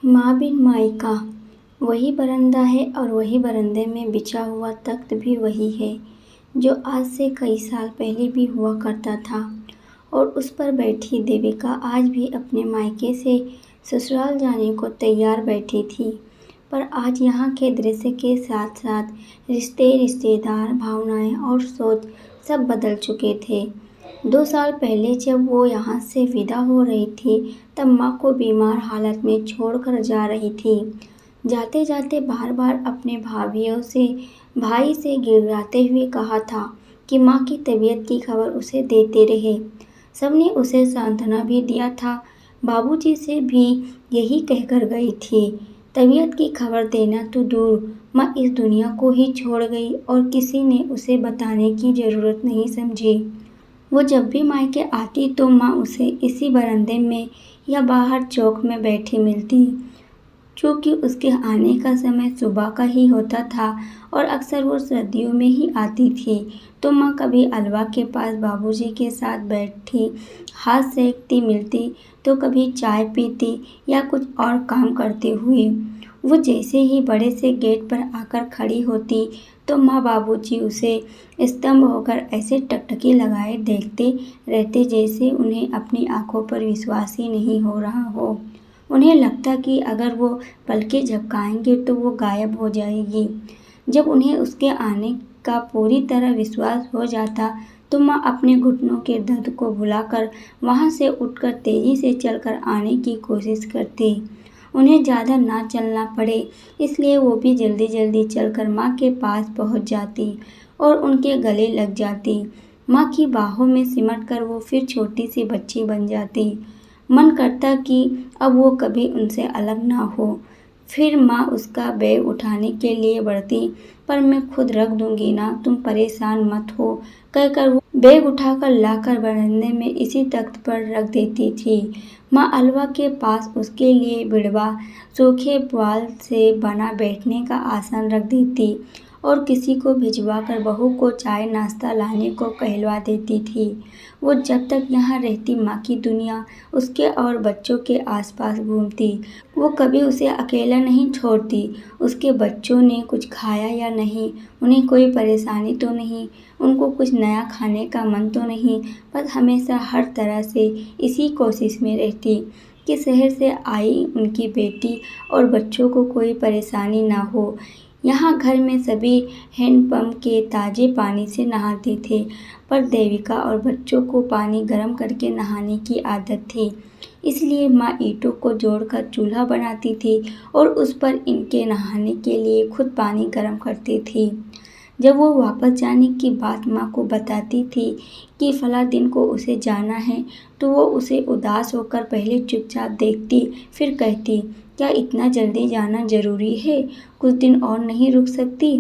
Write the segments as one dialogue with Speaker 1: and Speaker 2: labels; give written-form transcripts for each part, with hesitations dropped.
Speaker 1: माँ बिन मायका। वही बरामदा है और वही बरामदे में बिछा हुआ तख्त भी वही है जो आज से कई साल पहले भी हुआ करता था। और उस पर बैठी देविका आज भी अपने मायके से ससुराल जाने को तैयार बैठी थी। पर आज यहाँ के दृश्य के साथ साथ रिश्ते, रिश्तेदार, भावनाएं और सोच सब बदल चुके थे। 2 साल पहले जब वो यहाँ से विदा हो रही थी तब माँ को बीमार हालत में छोड़कर जा रही थी। जाते जाते बार बार अपने भाई से गिड़गिड़ाते हुए कहा था कि माँ की तबीयत की खबर उसे देते रहे। सबने उसे सांत्वना भी दिया था। बाबूजी से भी यही कहकर गई थी। तबीयत की खबर देना तो दूर, माँ इस दुनिया को ही छोड़ गई और किसी ने उसे बताने की ज़रूरत नहीं समझी। वो जब भी मायके आती तो माँ उसे इसी बरामदे में या बाहर चौक में बैठी मिलती। चूँकि उसके आने का समय सुबह का ही होता था और अक्सर वो सर्दियों में ही आती थी, तो माँ कभी अलवा के पास बाबूजी के साथ बैठी हाथ सेकती मिलती तो कभी चाय पीती या कुछ और काम करती हुई। वो जैसे ही बड़े से गेट पर आकर खड़ी होती तो माँ बाबूजी उसे स्तंभ होकर ऐसे टकटकी लगाए देखते रहते जैसे उन्हें अपनी आंखों पर विश्वास ही नहीं हो रहा हो। उन्हें लगता कि अगर वो पलकें झपकाएंगे तो वो गायब हो जाएगी। जब उन्हें उसके आने का पूरी तरह विश्वास हो जाता तो माँ अपने घुटनों के दर्द को भुलाकर वहाँ से उठकर तेज़ी से चलकर आने की कोशिश करती। उन्हें ज़्यादा ना चलना पड़े इसलिए वो भी जल्दी जल्दी चलकर माँ के पास पहुँच जाती और उनके गले लग जाती। माँ की बाहों में सिमट कर वो फिर छोटी सी बच्ची बन जाती। मन करता कि अब वो कभी उनसे अलग ना हो। फिर माँ उसका बैग उठाने के लिए बढ़ती, पर मैं खुद रख दूंगी ना, तुम परेशान मत हो, कहकर वो बैग उठाकर लाकर बरामदे में इसी तख्त पर रख देती थी। माँ अलवा के पास उसके लिए बिड़वा सूखे पुआल से बना बैठने का आसन रख देती और किसी को भिजवाकर बहू को चाय नाश्ता लाने को कहलवा देती थी। वो जब तक यहाँ रहती माँ की दुनिया उसके और बच्चों के आसपास घूमती। वो कभी उसे अकेला नहीं छोड़ती। उसके बच्चों ने कुछ खाया या नहीं, उन्हें कोई परेशानी तो नहीं, उनको कुछ नया खाने का मन तो नहीं, बस हमेशा हर तरह से इसी कोशिश में रहती कि शहर से आई उनकी बेटी और बच्चों को कोई परेशानी ना हो। यहाँ घर में सभी हैंडपंप के ताज़े पानी से नहाते थे, पर देविका और बच्चों को पानी गर्म करके नहाने की आदत थी। इसलिए माँ ईंटों को जोड़कर चूल्हा बनाती थी और उस पर इनके नहाने के लिए खुद पानी गर्म करती थी। जब वो वापस जाने की बात माँ को बताती थी कि फला दिन को उसे जाना है, तो वो उसे उदास होकर पहले चुपचाप देखती, फिर कहती, क्या इतना जल्दी जाना ज़रूरी है? कुछ दिन और नहीं रुक सकती?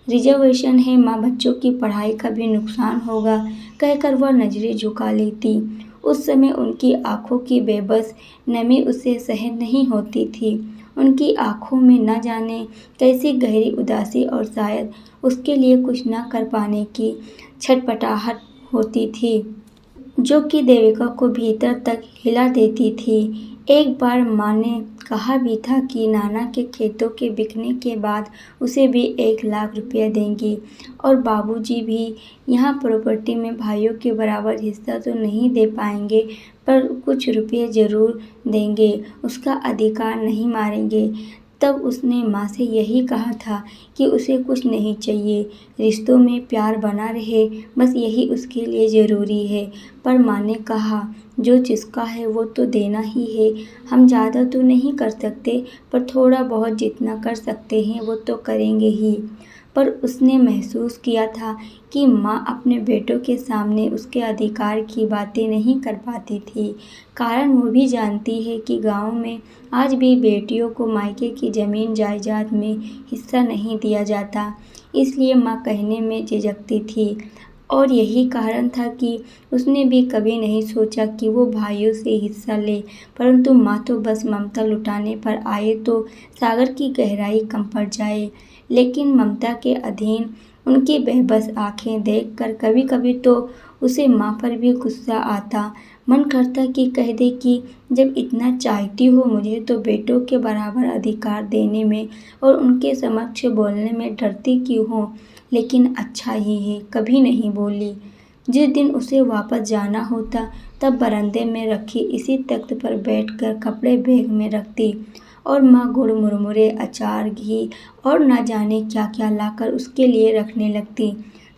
Speaker 1: रिजर्वेशन है माँ, बच्चों की पढ़ाई का भी नुकसान होगा, कहकर वह नज़रें झुका लेती। उस समय उनकी आंखों की बेबस नमी उसे सहन नहीं होती थी। उनकी आंखों में न जाने कैसी गहरी उदासी और शायद उसके लिए कुछ न कर पाने की छटपटाहट होती थी, जो कि देविका को भीतर तक हिला देती थी। एक बार माँ ने कहा भी था कि नाना के खेतों के बिकने के बाद उसे भी 1 लाख रुपया देंगी और बाबूजी भी यहाँ प्रॉपर्टी में भाइयों के बराबर हिस्सा तो नहीं दे पाएंगे, पर कुछ रुपये ज़रूर देंगे, उसका अधिकार नहीं मारेंगे। तब उसने माँ से यही कहा था कि उसे कुछ नहीं चाहिए, रिश्तों में प्यार बना रहे, बस यही उसके लिए ज़रूरी है। पर माँ ने कहा, जो जिसका है वो तो देना ही है, हम ज़्यादा तो नहीं कर सकते, पर थोड़ा बहुत जितना कर सकते हैं वो तो करेंगे ही। पर उसने महसूस किया था कि माँ अपने बेटों के सामने उसके अधिकार की बातें नहीं कर पाती थी, कारण वो भी जानती है कि गांव में आज भी बेटियों को मायके की ज़मीन जायदाद में हिस्सा नहीं दिया जाता। इसलिए माँ कहने में झिझकती थी और यही कारण था कि उसने भी कभी नहीं सोचा कि वो भाइयों से हिस्सा ले, परंतु माँ तो बस ममता लुटाने पर आए तो सागर की गहराई कम पड़ जाए। लेकिन ममता के अधीन उनकी बेबस आंखें देखकर कभी कभी तो उसे माँ पर भी गुस्सा आता। मन करता कि कह दे कि जब इतना चाहती हो मुझे तो बेटों के बराबर अधिकार देने में और उनके समक्ष बोलने में डरती क्यों हो। लेकिन अच्छा ही है कभी नहीं बोली। जिस दिन उसे वापस जाना होता तब बरामदे में रखी इसी तख्त पर बैठकर कपड़े बैग में रखती और माँ गुड़ मुरमुरे अचार घी और न जाने क्या क्या लाकर उसके लिए रखने लगती।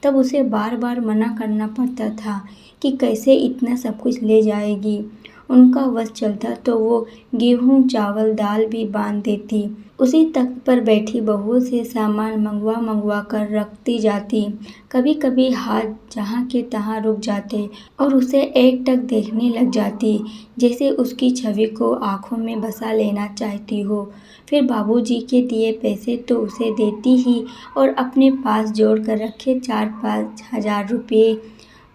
Speaker 1: तब उसे बार बार मना करना पड़ता था कि कैसे इतना सब कुछ ले जाएगी। उनका वश चलता तो वो गेहूँ चावल दाल भी बांध देती। उसी तख्त पर बैठी बहुओं से सामान मंगवा कर रखती जाती। कभी कभी हाथ जहाँ के तहाँ रुक जाते और उसे एकटक देखने लग जाती, जैसे उसकी छवि को आंखों में बसा लेना चाहती हो। फिर बाबूजी के दिए पैसे तो उसे देती ही और अपने पास जोड़ कर रखे 4-5 हजार रुपये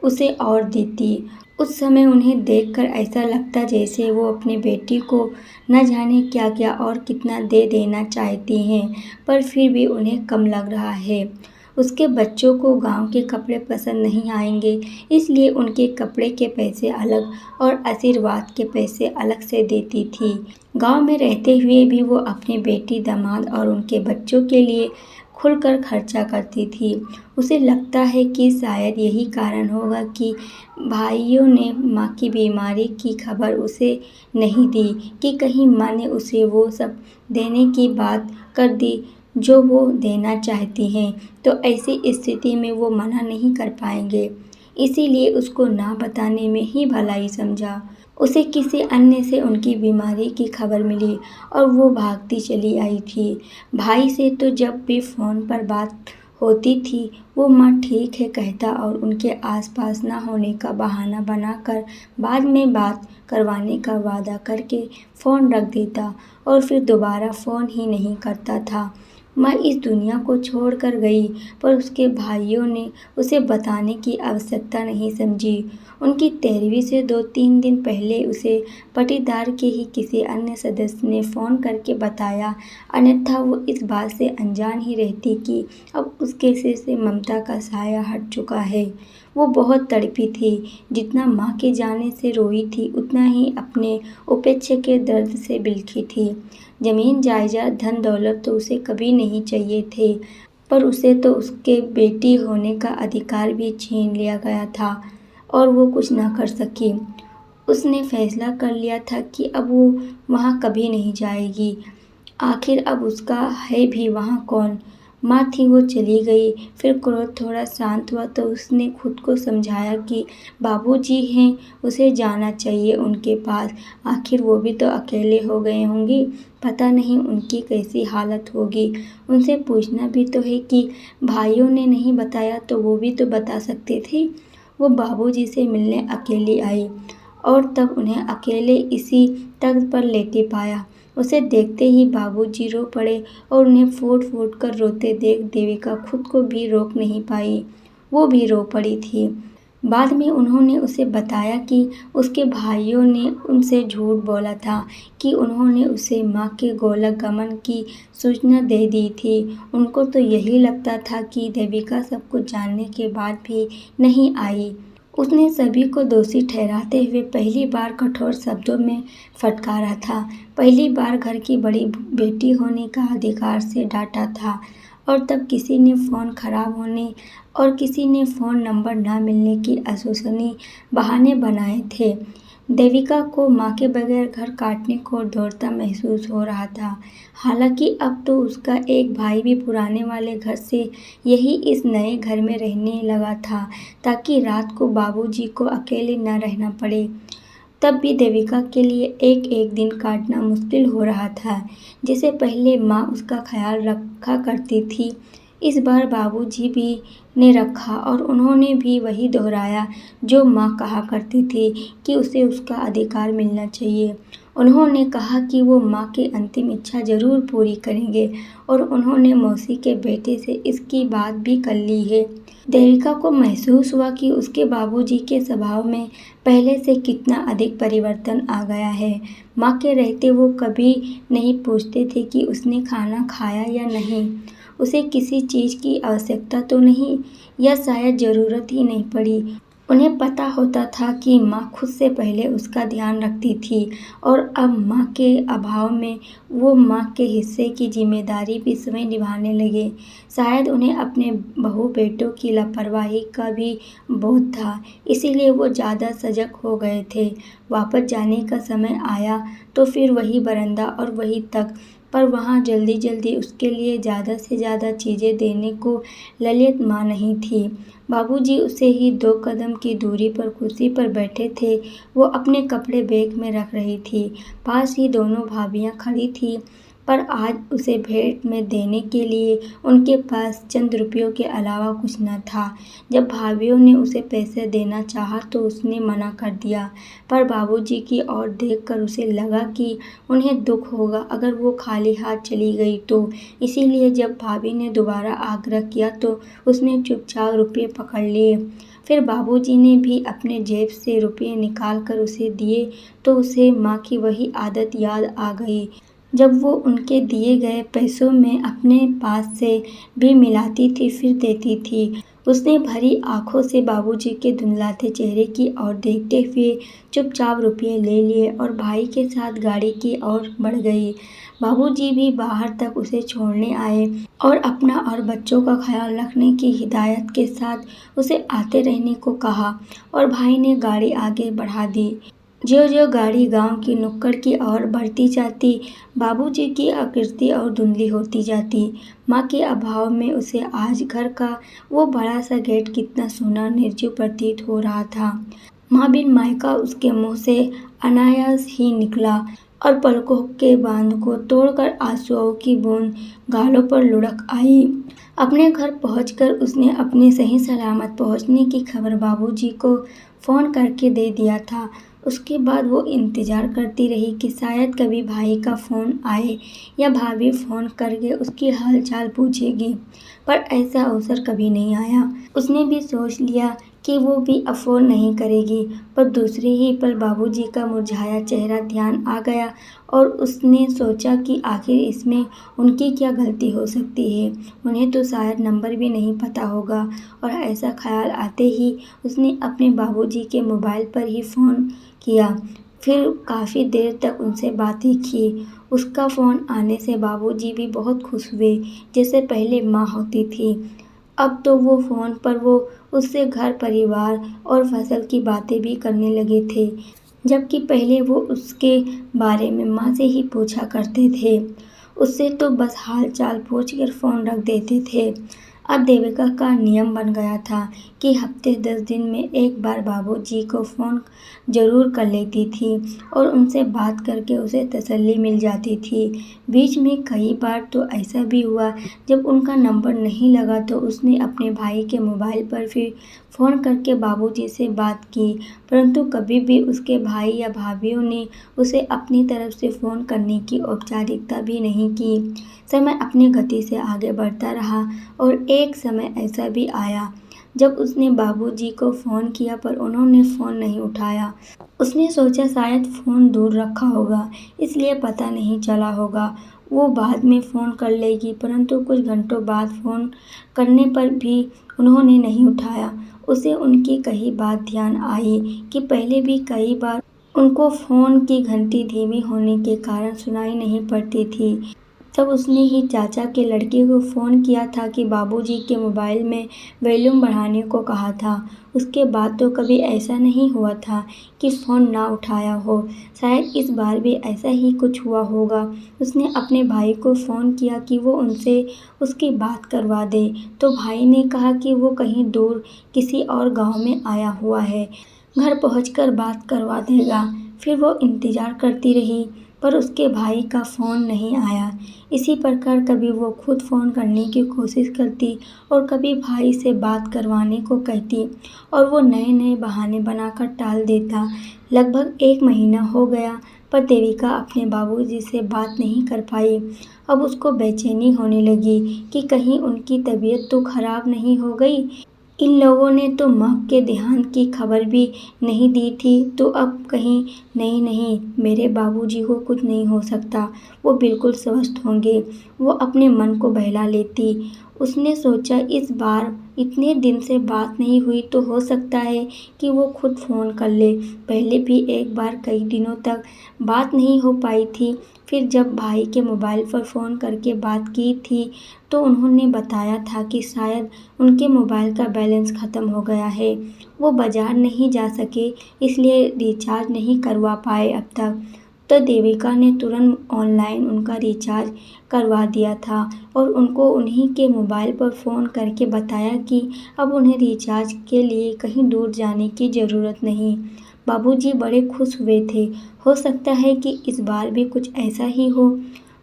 Speaker 1: उसे और देती। उस समय उन्हें देखकर ऐसा लगता जैसे वो अपनी बेटी को न जाने क्या क्या और कितना दे देना चाहती हैं, पर फिर भी उन्हें कम लग रहा है। उसके बच्चों को गांव के कपड़े पसंद नहीं आएंगे, इसलिए उनके कपड़े के पैसे अलग और आशीर्वाद के पैसे अलग से देती थी। गांव में रहते हुए भी वो अपनी बेटी दामाद और उनके बच्चों के लिए खुलकर खर्चा करती थी। उसे लगता है कि शायद यही कारण होगा कि भाइयों ने माँ की बीमारी की खबर उसे नहीं दी कि कहीं माँ ने उसे वो सब देने की बात कर दी जो वो देना चाहती हैं, तो ऐसी स्थिति में वो मना नहीं कर पाएंगे। इसीलिए उसको ना बताने में ही भलाई समझा। उसे किसी अन्य से उनकी बीमारी की खबर मिली और वो भागती चली आई थी। भाई से तो जब भी फ़ोन पर बात होती थी वो माँ ठीक है कहता और उनके आसपास ना होने का बहाना बनाकर बाद में बात करवाने का वादा करके फ़ोन रख देता और फिर दोबारा फ़ोन ही नहीं करता था। माँ इस दुनिया को छोड़कर गई, पर उसके भाइयों ने उसे बताने की आवश्यकता नहीं समझी। उनकी 13वीं से 2-3 दिन पहले उसे पटीदार के ही किसी अन्य सदस्य ने फ़ोन करके बताया, अन्यथा वो इस बात से अनजान ही रहती कि अब उसके सिर से ममता का साया हट चुका है। वो बहुत तड़पी थी, जितना माँ के जाने से रोई थी उतना ही अपने उपेक्षा के दर्द से बिलखी थी। ज़मीन जायदाद धन दौलत तो उसे कभी नहीं चाहिए थे, पर उसे तो उसके बेटी होने का अधिकार भी छीन लिया गया था और वो कुछ ना कर सकी। उसने फैसला कर लिया था कि अब वो वहाँ कभी नहीं जाएगी। आखिर अब उसका है भी वहाँ कौन। माँ थी वो चली गई। फिर क्रोध थोड़ा शांत हुआ तो उसने खुद को समझाया कि बाबूजी हैं, उसे जाना चाहिए उनके पास। आखिर वो भी तो अकेले हो गए होंगे, पता नहीं उनकी कैसी हालत होगी। उनसे पूछना भी तो है कि भाइयों ने नहीं बताया तो वो भी तो बता सकते थे। वो बाबूजी से मिलने अकेली आई और तब उन्हें अकेले इसी तख्त पर लेटे पाया। उसे देखते ही बाबूजी रो पड़े और उन्हें फूट फूट कर रोते देख देविका खुद को भी रोक नहीं पाई। वो भी रो पड़ी थी। बाद में उन्होंने उसे बताया कि उसके भाइयों ने उनसे झूठ बोला था कि उन्होंने उसे माँ के गोलक गमन की सूचना दे दी थी। उनको तो यही लगता था कि देविका सब कुछ जानने के बाद भी नहीं आई। उसने सभी को दोषी ठहराते हुए पहली बार कठोर शब्दों में फटकारा था। पहली बार घर की बड़ी बेटी होने का अधिकार से डांटा था। और तब किसी ने फ़ोन खराब होने और किसी ने फ़ोन नंबर ना मिलने की अशोसनीय बहाने बनाए थे। देविका को माँ के बगैर घर काटने को दौड़ता महसूस हो रहा था। हालांकि अब तो उसका एक भाई भी पुराने वाले घर से यही इस नए घर में रहने लगा था, ताकि रात को बाबूजी को अकेले न रहना पड़े। तब भी देविका के लिए एक एक दिन काटना मुश्किल हो रहा था। जैसे पहले माँ उसका ख्याल रखा करती थी, इस बार बाबूजी भी ने रखा और उन्होंने भी वही दोहराया जो माँ कहा करती थी कि उसे उसका अधिकार मिलना चाहिए। उन्होंने कहा कि वो माँ की अंतिम इच्छा ज़रूर पूरी करेंगे और उन्होंने मौसी के बेटे से इसकी बात भी कर ली है। देविका को महसूस हुआ कि उसके बाबूजी के स्वभाव में पहले से कितना अधिक परिवर्तन आ गया है। माँ के रहते वो कभी नहीं पूछते थे कि उसने खाना खाया या नहीं, उसे किसी चीज़ की आवश्यकता तो नहीं या शायद ज़रूरत ही नहीं पड़ी। उन्हें पता होता था कि माँ खुद से पहले उसका ध्यान रखती थी और अब माँ के अभाव में वो माँ के हिस्से की जिम्मेदारी भी स्वयं निभाने लगे। शायद उन्हें अपने बहू बेटों की लापरवाही का भी बोध था, इसीलिए वो ज़्यादा सजग हो गए थे। वापस जाने का समय आया तो फिर वही बरामदा और वही तख्त, पर वहाँ जल्दी जल्दी उसके लिए ज़्यादा से ज़्यादा चीज़ें देने को ललित माँ नहीं थी। बाबूजी उसे ही 2 कदम की दूरी पर कुर्सी पर बैठे थे। वो अपने कपड़े बैग में रख रही थी। पास ही दोनों भाभियाँ खड़ी थीं, पर आज उसे भेंट में देने के लिए उनके पास चंद रुपयों के अलावा कुछ न था। जब भाभियों ने उसे पैसे देना चाहा तो उसने मना कर दिया, पर बाबूजी की ओर देखकर उसे लगा कि उन्हें दुख होगा अगर वो खाली हाथ चली गई तो। इसीलिए जब भाभी ने दोबारा आग्रह किया तो उसने चुपचाप रुपये पकड़ लिए। फिर बाबूजी ने भी अपने जेब से रुपये निकाल कर उसे दिए तो उसे माँ की वही आदत याद आ गई, जब वो उनके दिए गए पैसों में अपने पास से भी मिलाती थी फिर देती थी। उसने भरी आंखों से बाबूजी के धुंधलाते चेहरे की ओर देखते हुए चुपचाप रुपये ले लिए और भाई के साथ गाड़ी की ओर बढ़ गई। बाबूजी भी बाहर तक उसे छोड़ने आए और अपना और बच्चों का ख्याल रखने की हिदायत के साथ उसे आते रहने को कहा और भाई ने गाड़ी आगे बढ़ा दी। ज्यों-ज्यों गाड़ी गांव की नुक्कड़ की ओर बढ़ती जाती, बाबूजी की आकृति और धुंधली होती जाती। माँ के अभाव में उसे आज घर का वो बड़ा सा गेट कितना सूना निर्जीव प्रतीत हो रहा था। माँ बिन मायका उसके मुंह से अनायास ही निकला और पलकों के बांध को तोड़कर आंसुओं की बूंद गालों पर लुढ़क आई। अपने घर पहुंचकर उसने अपने सही सलामत पहुंचने की खबर बाबूजी को फ़ोन करके दे दिया था। उसके बाद वो इंतज़ार करती रही कि शायद कभी भाई का फ़ोन आए या भाभी फ़ोन करके उसकी हालचाल पूछेगी, पर ऐसा अवसर कभी नहीं आया। उसने भी सोच लिया कि वो भी अब फ़ोन नहीं करेगी, पर दूसरे ही पल बाबूजी का मुरझाया चेहरा ध्यान आ गया और उसने सोचा कि आखिर इसमें उनकी क्या गलती हो सकती है। उन्हें तो शायद नंबर भी नहीं पता होगा, और ऐसा ख्याल आते ही उसने अपने बाबूजी के मोबाइल पर ही फ़ोन किया। फिर काफ़ी देर तक उनसे बातें की। उसका फ़ोन आने से बाबूजी भी बहुत खुश हुए, जैसे पहले माँ होती थी। अब तो वो फ़ोन पर वो उससे घर परिवार और फसल की बातें भी करने लगे थे, जबकि पहले वो उसके बारे में माँ से ही पूछा करते थे। उससे तो बस हाल चाल पूछकर फ़ोन रख देते थे। अब देविका का नियम बन गया था कि हफ्ते 10 दिन में एक बार बाबूजी को फ़ोन ज़रूर कर लेती थी और उनसे बात करके उसे तसल्ली मिल जाती थी। बीच में कई बार तो ऐसा भी हुआ, जब उनका नंबर नहीं लगा तो उसने अपने भाई के मोबाइल पर फिर फ़ोन करके बाबूजी से बात की, परंतु कभी भी उसके भाई या भाभीयों ने उसे अपनी तरफ से फ़ोन करने की औपचारिकता भी नहीं की। समय अपनी गति से आगे बढ़ता रहा और एक समय ऐसा भी आया जब उसने बाबूजी को फ़ोन किया पर उन्होंने फ़ोन नहीं उठाया। उसने सोचा शायद फ़ोन दूर रखा होगा, इसलिए पता नहीं चला होगा। वो बाद में फ़ोन कर लेगी, परंतु कुछ घंटों बाद फ़ोन करने पर भी उन्होंने नहीं उठाया। उसे उनकी कही बात ध्यान आई कि पहले भी कई बार उनको फ़ोन की घंटी धीमी होने के कारण सुनाई नहीं पड़ती थी। तब उसने ही चाचा के लड़के को फ़ोन किया था कि बाबूजी के मोबाइल में वॉल्यूम बढ़ाने को कहा था। उसके बाद तो कभी ऐसा नहीं हुआ था कि फ़ोन ना उठाया हो। शायद इस बार भी ऐसा ही कुछ हुआ होगा। उसने अपने भाई को फ़ोन किया कि वो उनसे उसकी बात करवा दे, तो भाई ने कहा कि वो कहीं दूर किसी और गाँव में आया हुआ है, घर पहुंचकर बात करवा देगा। फिर वो इंतज़ार करती रही, पर उसके भाई का फ़ोन नहीं आया। इसी प्रकार कभी वो खुद फ़ोन करने की कोशिश करती और कभी भाई से बात करवाने को कहती, और वो नए नए बहाने बनाकर टाल देता। लगभग 1 महीना हो गया, पर देविका अपने बाबूजी से बात नहीं कर पाई। अब उसको बेचैनी होने लगी कि कहीं उनकी तबीयत तो खराब नहीं हो गई। इन लोगों ने तो माँ के देहांत की खबर भी नहीं दी थी, तो अब कहीं नहीं नहीं, मेरे बाबूजी को कुछ नहीं हो सकता, वो बिल्कुल स्वस्थ होंगे। वो अपने मन को बहला लेती। उसने सोचा इस बार इतने दिन से बात नहीं हुई तो हो सकता है कि वो खुद फ़ोन कर ले। पहले भी एक बार कई दिनों तक बात नहीं हो पाई थी। फिर जब भाई के मोबाइल पर फ़ोन करके बात की थी तो उन्होंने बताया था कि शायद उनके मोबाइल का बैलेंस ख़त्म हो गया है। वो बाज़ार नहीं जा सके इसलिए रिचार्ज नहीं करवा पाए अब तक। तो देविका ने तुरंत ऑनलाइन उनका रिचार्ज करवा दिया था और उनको उन्हीं के मोबाइल पर फ़ोन करके बताया कि अब उन्हें रिचार्ज के लिए कहीं दूर जाने की ज़रूरत नहीं। बाबूजी बड़े खुश हुए थे। हो सकता है कि इस बार भी कुछ ऐसा ही हो,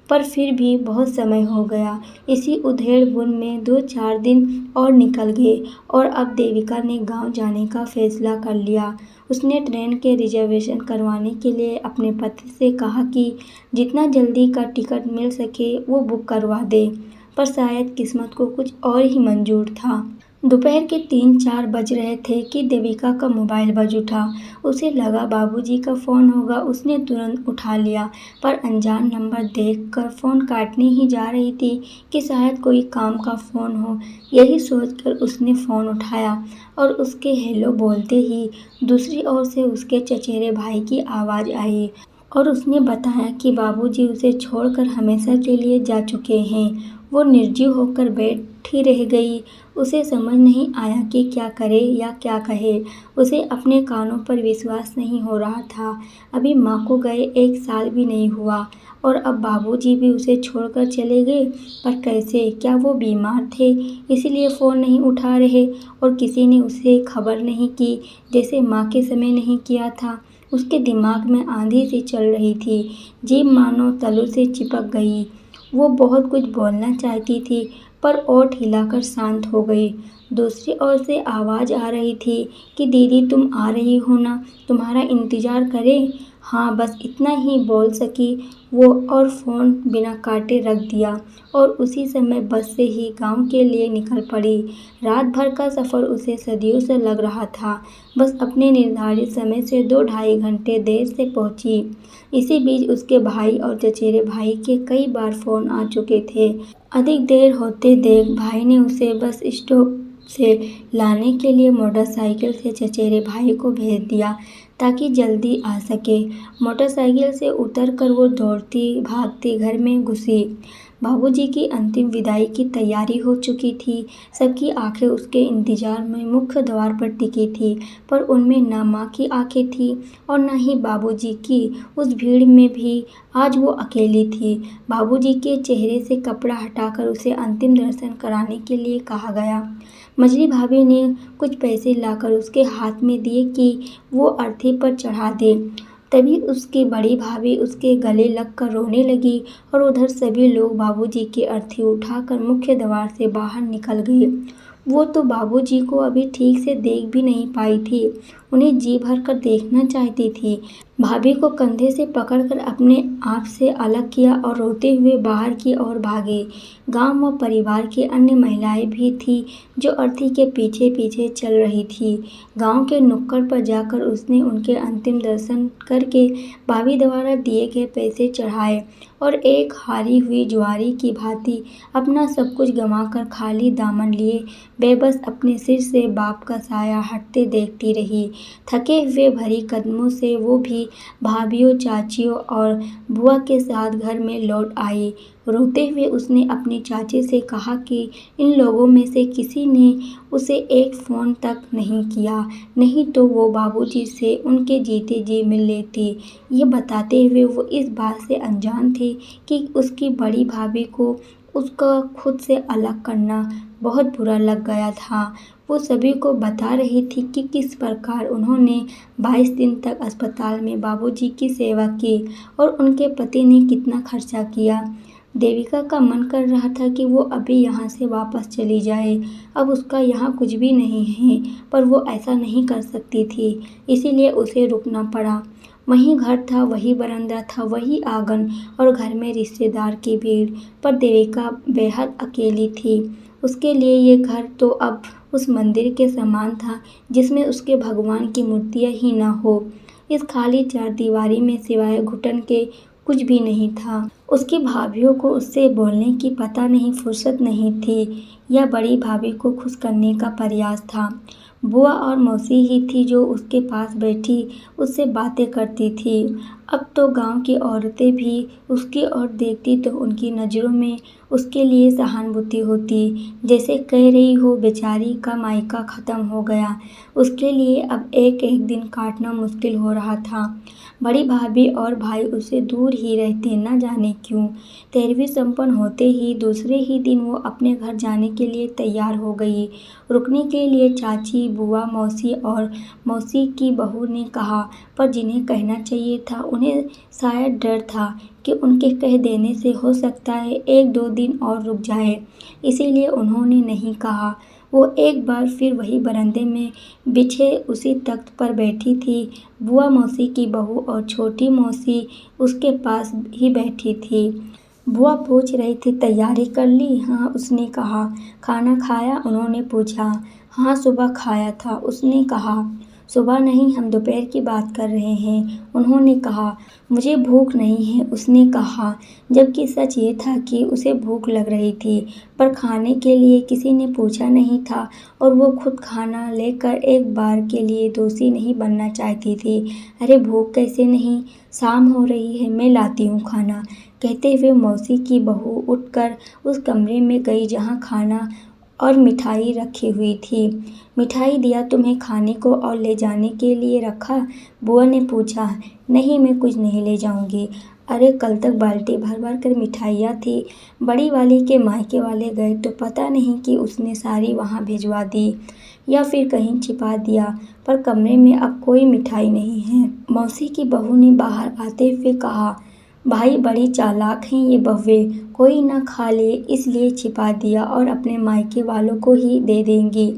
Speaker 1: पर फिर भी बहुत समय हो गया। इसी उधेड़-बुन में 2-4 दिन और निकल गए और अब देविका ने गाँव जाने का फैसला कर लिया। उसने ट्रेन के रिजर्वेशन करवाने के लिए अपने पति से कहा कि जितना जल्दी का टिकट मिल सके वो बुक करवा दे, पर शायद किस्मत को कुछ और ही मंजूर था। दोपहर के 3-4 बज रहे थे कि देविका का मोबाइल बज उठा। उसे लगा बाबूजी का फ़ोन होगा। उसने तुरंत उठा लिया, पर अनजान नंबर देखकर फ़ोन काटने ही जा रही थी कि शायद कोई काम का फ़ोन हो। यही सोचकर उसने फ़ोन उठाया और उसके हेलो बोलते ही दूसरी ओर से उसके चचेरे भाई की आवाज़ आई और उसने बताया कि बाबूजी उसे छोड़कर हमेशा के लिए जा चुके हैं। वो निर्जीव होकर बैठी रह गई। उसे समझ नहीं आया कि क्या करे या क्या कहे। उसे अपने कानों पर विश्वास नहीं हो रहा था। अभी माँ को गए 1 साल भी नहीं हुआ और अब बाबूजी भी उसे छोड़कर चले गए। पर कैसे? क्या वो बीमार थे इसीलिए फ़ोन नहीं उठा रहे और किसी ने उसे खबर नहीं की जैसे माँ के समय नहीं किया था? उसके दिमाग में आंधी सी चल रही थी। जीभ मानो तलू से चिपक गई। वो बहुत कुछ बोलना चाहती थी पर ओठ हिलाकर शांत हो गई। दूसरी ओर से आवाज़ आ रही थी कि दीदी तुम आ रही हो ना, तुम्हारा इंतज़ार करें? हाँ, बस इतना ही बोल सकी वो और फ़ोन बिना काटे रख दिया और उसी समय बस से ही गाँव के लिए निकल पड़ी। रात भर का सफ़र उसे सदियों से लग रहा था। बस अपने निर्धारित समय से 2-2.5 घंटे देर से पहुंची। इसी बीच उसके भाई और चचेरे भाई के कई बार फ़ोन आ चुके थे। अधिक देर होते देख भाई ने उसे बस स्टॉप से लाने के लिए मोटरसाइकिल से चचेरे भाई को भेज दिया ताकि जल्दी आ सके। मोटरसाइकिल से उतरकर वो दौड़ती भागती घर में घुसी। बाबूजी की अंतिम विदाई की तैयारी हो चुकी थी। सबकी आंखें उसके इंतजार में मुख्य द्वार पर टिकी थी, पर उनमें न माँ की आंखें थी और न ही बाबूजी की। उस भीड़ में भी आज वो अकेली थी। बाबूजी के चेहरे से कपड़ा हटाकर उसे अंतिम दर्शन कराने के लिए कहा गया। मझली भाभी ने कुछ पैसे लाकर उसके हाथ में दिए कि वो अर्थी पर चढ़ा दे। तभी उसकी बड़ी भाभी उसके गले लगकर रोने लगी और उधर सभी लोग बाबूजी की अर्थी उठाकर मुख्य द्वार से बाहर निकल गए। वो तो बाबूजी को अभी ठीक से देख भी नहीं पाई थी। उन्हें जी भर कर देखना चाहती थी। भाभी को कंधे से पकड़कर अपने आप से अलग किया और रोते हुए बाहर की ओर भागी। गांव व परिवार की अन्य महिलाएं भी थीं जो अर्थी के पीछे पीछे चल रही थी। गांव के नुक्कड़ पर जाकर उसने उनके अंतिम दर्शन करके भाभी द्वारा दिए गए पैसे चढ़ाए और एक हारी हुई जुआरी की भांति अपना सब कुछ गंवाकर खाली दामन लिए बेबस अपने सिर से बाप का साया हटते देखती रही। थके हुए भरी कदमों से वो भी भाभियों, चाचियों और बुआ के साथ घर में लौट आई। रोते हुए उसने अपनी चाची से कहा कि इन लोगों में से किसी ने उसे एक फ़ोन तक नहीं किया, नहीं तो वो बाबूजी से उनके जीते जी मिल लेती। ये बताते हुए वो इस बात से अनजान थी कि उसकी बड़ी भाभी को उसका खुद से अलग करना बहुत बुरा लग गया था। वो सभी को बता रही थी कि किस प्रकार उन्होंने 22 दिन तक अस्पताल में बाबूजी की सेवा की और उनके पति ने कितना खर्चा किया। देविका का मन कर रहा था कि वो अभी यहाँ से वापस चली जाए। अब उसका यहाँ कुछ भी नहीं है, पर वो ऐसा नहीं कर सकती थी, इसीलिए उसे रुकना पड़ा। वही घर था, वही बरामदा था, वही आंगन और घर में रिश्तेदार की भीड़, पर देविका बेहद अकेली थी। उसके लिए ये घर तो अब उस मंदिर के समान था जिसमें उसके भगवान की मूर्तियाँ ही न हो। इस खाली चारदीवारी में सिवाय घुटन के कुछ भी नहीं था। उसकी भाभीयों को उससे बोलने की पता नहीं फुर्सत नहीं थी या बड़ी भाभी को खुश करने का प्रयास था। बुआ और मौसी ही थी जो उसके पास बैठी उससे बातें करती थी। अब तो गांव की औरतें भी उसकी ओर देखती तो उनकी नज़रों में उसके लिए सहानुभूति होती, जैसे कह रही हो बेचारी का मायका ख़त्म हो गया, उसके लिए अब एक एक दिन काटना मुश्किल हो रहा था। बड़ी भाभी और भाई उससे दूर ही रहते न जाने क्यों। 13वीं संपन्न होते ही दूसरे ही दिन वो अपने घर जाने के लिए तैयार हो गई। रुकने के लिए चाची, बुआ, मौसी और मौसी की बहू ने कहा, पर जिन्हें कहना चाहिए था उन्हें शायद डर था कि उनके कह देने से हो सकता है 1-2 दिन और रुक जाए, इसीलिए उन्होंने नहीं कहा। वो एक बार फिर वही बरामदे में बिछे उसी तख्त पर बैठी थी। बुआ मौसी की बहू और छोटी मौसी उसके पास ही बैठी थी। बुआ पूछ रही थी, तैयारी कर ली? हाँ, उसने कहा। खाना खाया? उन्होंने पूछा। हाँ, सुबह खाया था, उसने कहा। सुबह नहीं, हम दोपहर की बात कर रहे हैं, उन्होंने कहा। मुझे भूख नहीं है, उसने कहा, जबकि सच ये था कि उसे भूख लग रही थी, पर खाने के लिए किसी ने पूछा नहीं था और वो खुद खाना लेकर एक बार के लिए दोषी नहीं बनना चाहती थी। अरे भूख कैसे नहीं, शाम हो रही है, मैं लाती हूँ खाना, कहते हुए मौसी की बहू उठकर उस कमरे में गई जहाँ खाना और मिठाई रखी हुई थी। मिठाई दिया तुम्हें खाने को और ले जाने के लिए रखा? बुआ ने पूछा। नहीं, मैं कुछ नहीं ले जाऊंगी। अरे कल तक बाल्टी भर भर कर मिठाइयाँ थी, बड़ी वाली के मायके वाले गए तो पता नहीं कि उसने सारी वहाँ भिजवा दी या फिर कहीं छिपा दिया, पर कमरे में अब कोई मिठाई नहीं है। मौसी की बहू ने बाहर आते हुए कहा, भाई बड़ी चालाक हैं ये बहुएं, कोई ना खा ले इसलिए छिपा दिया और अपने मायके वालों को ही दे देंगी।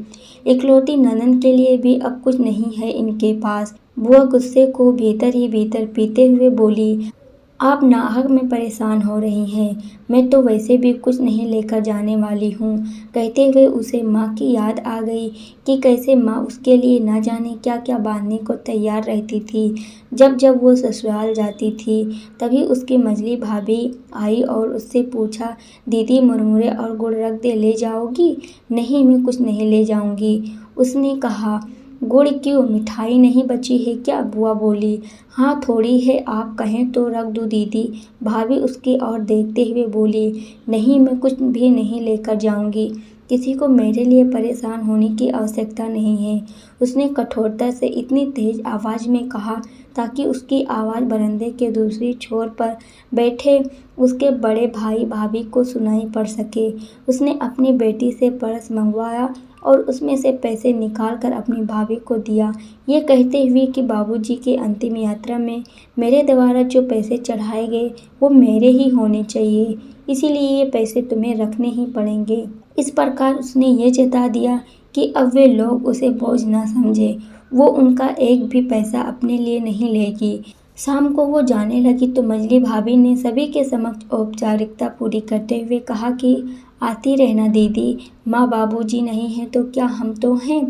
Speaker 1: इकलौती ननद के लिए भी अब कुछ नहीं है इनके पास। बुआ गुस्से को भीतर ही भीतर पीते हुए बोली, आप नाहक में परेशान हो रही हैं, मैं तो वैसे भी कुछ नहीं लेकर जाने वाली हूँ। कहते हुए उसे माँ की याद आ गई कि कैसे माँ उसके लिए न जाने क्या क्या बांधने को तैयार रहती थी। जब जब वो ससुराल जाती थी तभी उसकी मझली भाभी आई और उससे पूछा, दीदी मुरमुरे और गुड़ रख दे, ले जाओगी? नहीं, मैं कुछ नहीं ले जाऊँगी, उसने कहा। गुड़ क्यों, मिठाई नहीं बची है क्या? बुआ बोली। हाँ थोड़ी है, आप कहें तो रख दूँ दीदी, भाभी उसकी ओर देखते हुए बोली। नहीं, मैं कुछ भी नहीं लेकर जाऊंगी, किसी को मेरे लिए परेशान होने की आवश्यकता नहीं है, उसने कठोरता से इतनी तेज आवाज़ में कहा ताकि उसकी आवाज़ बरामदे के दूसरी छोर पर बैठे उसके बड़े भाई भाभी को सुनाई पड़ सके। उसने अपनी बेटी से पर्स मंगवाया और उसमें से पैसे निकाल कर अपनी भाभी को दिया, ये कहते हुए कि बाबूजी की अंतिम यात्रा में मेरे द्वारा जो पैसे चढ़ाए गए वो मेरे ही होने चाहिए, इसीलिए ये पैसे तुम्हें रखने ही पड़ेंगे। इस प्रकार उसने ये जता दिया कि अब वे लोग उसे बोझ न समझे, वो उनका एक भी पैसा अपने लिए नहीं लेगी। शाम को वो जाने लगी तो मझली भाभी ने सभी के समक्ष औपचारिकता पूरी करते हुए कहा कि आती रहना दीदी, माँ बाबूजी नहीं हैं तो क्या हम तो हैं।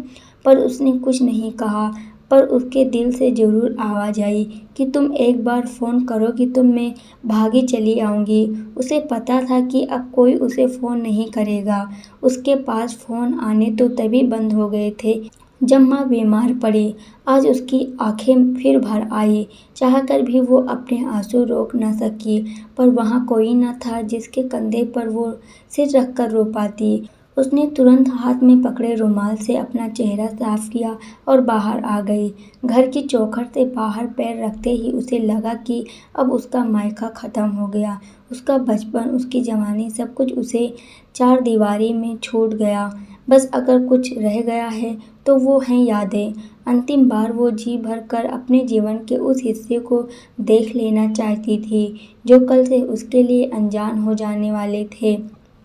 Speaker 1: पर उसने कुछ नहीं कहा, पर उसके दिल से ज़रूर आवाज़ आई कि तुम एक बार फ़ोन करोगी तो मैं भागी चली आऊँगी। उसे पता था कि अब कोई उसे फ़ोन नहीं करेगा। उसके पास फ़ोन आने तो तभी बंद हो गए थे जब माँ बीमार पड़ी। आज उसकी आंखें फिर भर आई, चाहकर भी वो अपने आंसू रोक न सकी, पर वहाँ कोई न था जिसके कंधे पर वो सिर रखकर रो पाती। उसने तुरंत हाथ में पकड़े रुमाल से अपना चेहरा साफ किया और बाहर आ गई। घर की चौखट से बाहर पैर रखते ही उसे लगा कि अब उसका मायका ख़त्म हो गया। उसका बचपन, उसकी जवानी, सब कुछ उसे चारदीवारी में छूट गया। बस अगर कुछ रह गया है तो वो हैं यादें। अंतिम बार वो जी भर कर अपने जीवन के उस हिस्से को देख लेना चाहती थी जो कल से उसके लिए अनजान हो जाने वाले थे।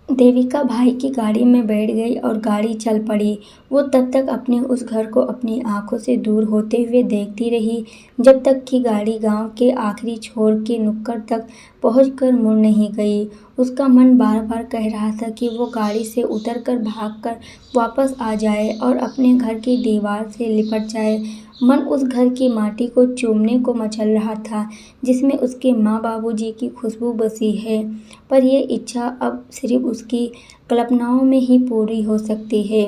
Speaker 1: देविका भाई की गाड़ी में बैठ गई और गाड़ी चल पड़ी। वो तब तक अपने उस घर को अपनी आंखों से दूर होते हुए देखती रही जब तक कि गाड़ी गांव के आखिरी छोर के नुक्कड़ तक पहुंचकर मुड़ नहीं गई। उसका मन बार बार कह रहा था कि वो गाड़ी से उतरकर भागकर वापस आ जाए और अपने घर की दीवार से लिपट जाए मन उस घर की माटी को चूमने को मचल रहा था जिसमें उसके माँ बाबूजी की खुशबू बसी है, पर यह इच्छा अब सिर्फ उसकी कल्पनाओं में ही पूरी हो सकती है।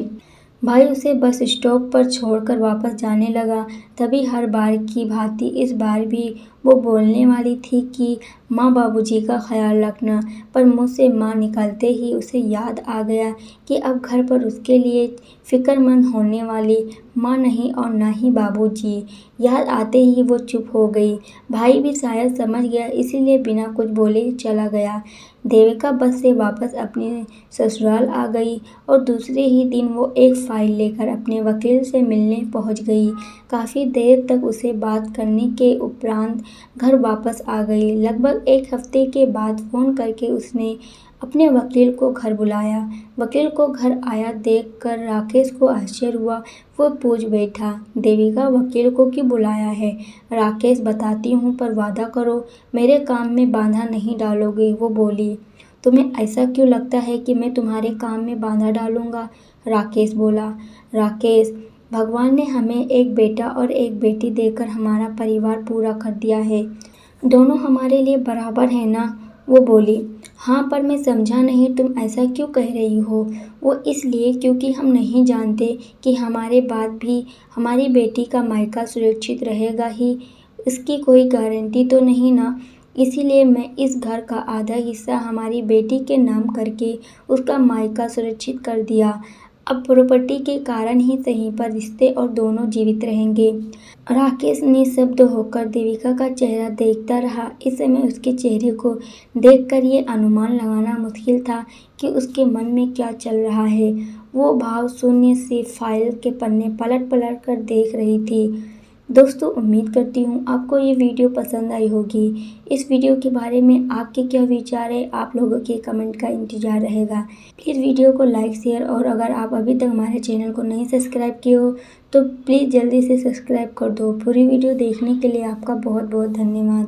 Speaker 1: भाई उसे बस स्टॉप पर छोड़कर वापस जाने लगा। तभी हर बार की भांति इस बार भी वो बोलने वाली थी कि माँ बाबूजी का ख्याल रखना, पर मुँह से माँ निकलते ही उसे याद आ गया कि अब घर पर उसके लिए फ़िक्रमंद होने वाली माँ नहीं और ना ही बाबूजी। याद आते ही वो चुप हो गई। भाई भी शायद समझ गया, इसीलिए बिना कुछ बोले चला गया। देविका बस से वापस अपने ससुराल आ गई और दूसरे ही दिन वो एक फ़ाइल लेकर अपने वकील से मिलने पहुंच गई। काफ़ी देर तक उसे बात करने के उपरांत घर वापस आ गई। लगभग एक हफ्ते के बाद फ़ोन करके उसने अपने वकील को घर बुलाया। वकील को घर आया देखकर राकेश को आश्चर्य हुआ। वो पूछ बैठा, देविका, वकील को क्यों बुलाया है? राकेश, बताती हूँ, पर वादा करो मेरे काम में बाधा नहीं डालोगे। वो बोली, तुम्हें ऐसा क्यों लगता है कि मैं तुम्हारे काम में बाधा डालूंगा? राकेश बोला, राकेश, भगवान ने हमें एक बेटा और एक बेटी देकर हमारा परिवार पूरा कर दिया है। दोनों हमारे लिए बराबर है ना? वो बोली, हाँ, पर मैं समझा नहीं, तुम ऐसा क्यों कह रही हो? वो इसलिए क्योंकि हम नहीं जानते कि हमारे बाद भी हमारी बेटी का मायका सुरक्षित रहेगा ही, इसकी कोई गारंटी तो नहीं ना। इसीलिए मैं इस घर का आधा हिस्सा हमारी बेटी के नाम करके उसका मायका सुरक्षित कर दिया। अब प्रॉपर्टी के कारण ही सही, पर रिश्ते और दोनों जीवित रहेंगे। राकेश निःशब्द होकर देविका का चेहरा देखता रहा। इस समय उसके चेहरे को देखकर ये अनुमान लगाना मुश्किल था कि उसके मन में क्या चल रहा है। वो भाव शून्य सी फाइल के पन्ने पलट पलट कर देख रही थी। दोस्तों, उम्मीद करती हूँ आपको ये वीडियो पसंद आई होगी। इस वीडियो के बारे में आपके क्या विचार है? आप लोगों के कमेंट का इंतज़ार रहेगा। प्लीज़ वीडियो को लाइक, शेयर और अगर आप अभी तक हमारे चैनल को नहीं सब्सक्राइब किए हो तो प्लीज़ जल्दी से सब्सक्राइब कर दो। पूरी वीडियो देखने के लिए आपका बहुत बहुत धन्यवाद।